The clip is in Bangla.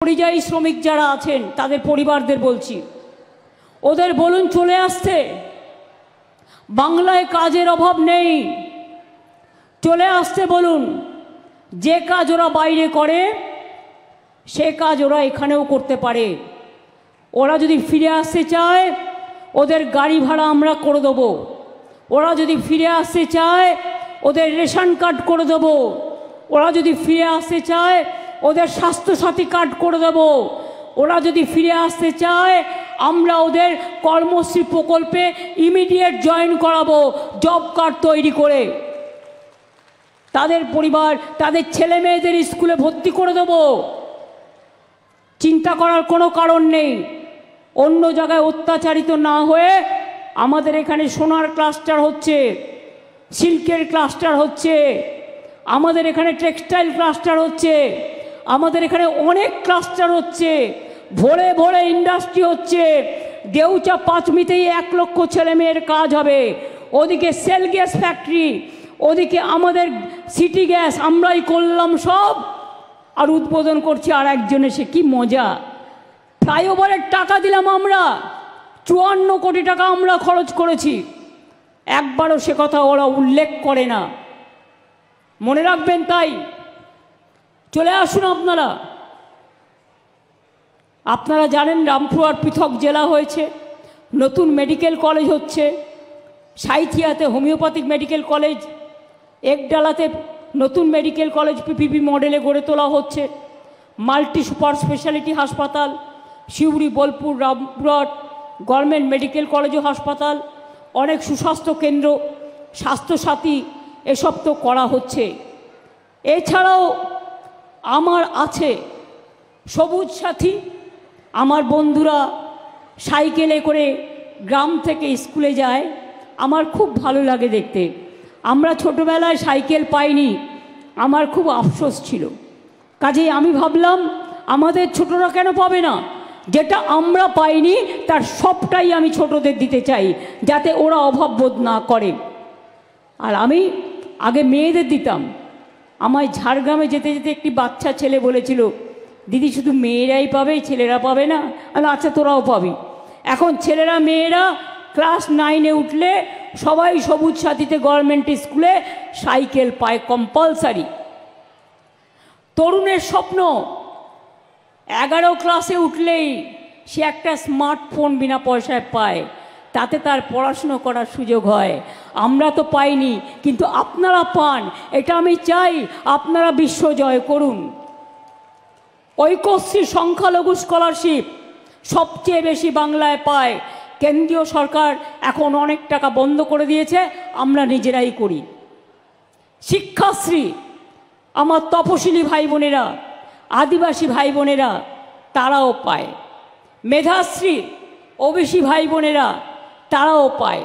পরিযায়ী শ্রমিক যারা আছেন তাদের পরিবারদের বলছি, ওদের বলুন চলে আসতে। বাংলায় কাজের অভাব নেই, চলে আসতে বলুন। যে কাজ ওরা বাইরে করে সে কাজ ওরা এখানেও করতে পারে। ওরা যদি ফিরে আসতে চায় ওদের গাড়ি ভাড়া আমরা করে দেবো। ওরা যদি ফিরে আসতে চায় ওদের রেশন কার্ড করে দেবো। ওরা যদি ফিরে আসতে চায় ওদের স্বাস্থ্যসাথী কার্ড করে দেব। ওরা যদি ফিরে আসতে চায় আমরা ওদের কর্মশ্রী প্রকল্পে ইমিডিয়েট জয়েন করাবো, জব কার্ড তৈরি করে। তাদের পরিবার, তাদের ছেলে মেয়েদের স্কুলে ভর্তি করে দেব। চিন্তা করার কোনো কারণ নেই। অন্য জায়গায় অত্যাচারিত না হয়ে আমাদের এখানে সোনার ক্লাস্টার হচ্ছে, সিল্কের ক্লাস্টার হচ্ছে, আমাদের এখানে টেক্সটাইল ক্লাস্টার হচ্ছে, আমাদের এখানে অনেক ক্লাস্টার হচ্ছে, ভোরে ভোরে ইন্ডাস্ট্রি হচ্ছে। দেউচা পাঁচমিতেই 1 লক্ষ ছেলে মেয়ের কাজ হবে। ওদিকে সেল গ্যাস ফ্যাক্টরি, ওদিকে আমাদের সিটি গ্যাস আমরাই করলাম সব, আর উদ্বোধন করছি আর একজন এসে। কি মজা! ফ্লাইওভারের টাকা দিলাম আমরা, 54 কোটি টাকা আমরা খরচ করেছি। একবারও সে কথা ওরা উল্লেখ করে না। মনে রাখবেন, তাই চলে আসুন আপনারা। আপনারা জানেন রামপুরহাট পৃথক জেলা হয়েছে, নতুন মেডিকেল কলেজ হচ্ছে, সাঁইথিয়াতে হোমিওপ্যাথিক মেডিকেল কলেজ, একডালাতে নতুন মেডিকেল কলেজ পিপিপি মডেলে গড়ে তোলা হচ্ছে, মাল্টি সুপার স্পেশালিটি হাসপাতাল, Suri, Bolpur, Rampurhat government medical college ও হাসপাতাল, অনেক সুস্বাস্থ্য কেন্দ্র, স্বাস্থ্যসাথী, এসব তো করা হচ্ছে। এছাড়াও আমার আছে সবুজ সাথী। আমার বন্ধুরা সাইকেলে করে গ্রাম থেকে স্কুলে যায়, আমার খুব ভালো লাগে দেখতে। আমরা ছোটোবেলায় সাইকেল পাইনি, আমার খুব আফসোস ছিল। কাজেই আমি ভাবলাম আমাদের ছোটরা কেন পাবে না? যেটা আমরা পাইনি তার সবটাই আমি ছোটদের দিতে চাই, যাতে ওরা অভাব বোধ না করে। আর আমি আগে মেয়েদের দিতাম। আমায় ঝাড়গ্রামে যেতে যেতে একটি বাচ্চা ছেলে বলেছিল, দিদি শুধু মেয়েরাই পাবে, ছেলেরা পাবে না? আচ্ছা, তোরাও পাবি। এখন ছেলেরা মেয়েরা ক্লাস 9-এ উঠলে সবাই সবুজ সাথীতে গভর্নমেন্ট স্কুলে সাইকেল পায় কম্পালসারি। তরুণের স্বপ্ন 11 ক্লাসে উঠলেই সে একটা স্মার্টফোন বিনা পয়সায় পায়, তাতে তার পড়াশুনো করার সুযোগ হয়। আমরা তো পাইনি, কিন্তু আপনারা পান। এটা আমি চাই আপনারা বিশ্ব জয় করুন। ঐক্যশ্রী সংখ্যালঘু স্কলারশিপ সবচেয়ে বেশি বাংলায় পায়। কেন্দ্রীয় সরকার এখন অনেক টাকা বন্ধ করে দিয়েছে, আমরা নিজেরাই করি। শিক্ষাশ্রী আমার তপশিলি ভাই বোনেরা, আদিবাসী ভাই বোনেরা তারাও পায়। মেধাশ্রী ওবিসি ভাই বোনেরা তারাও পায়।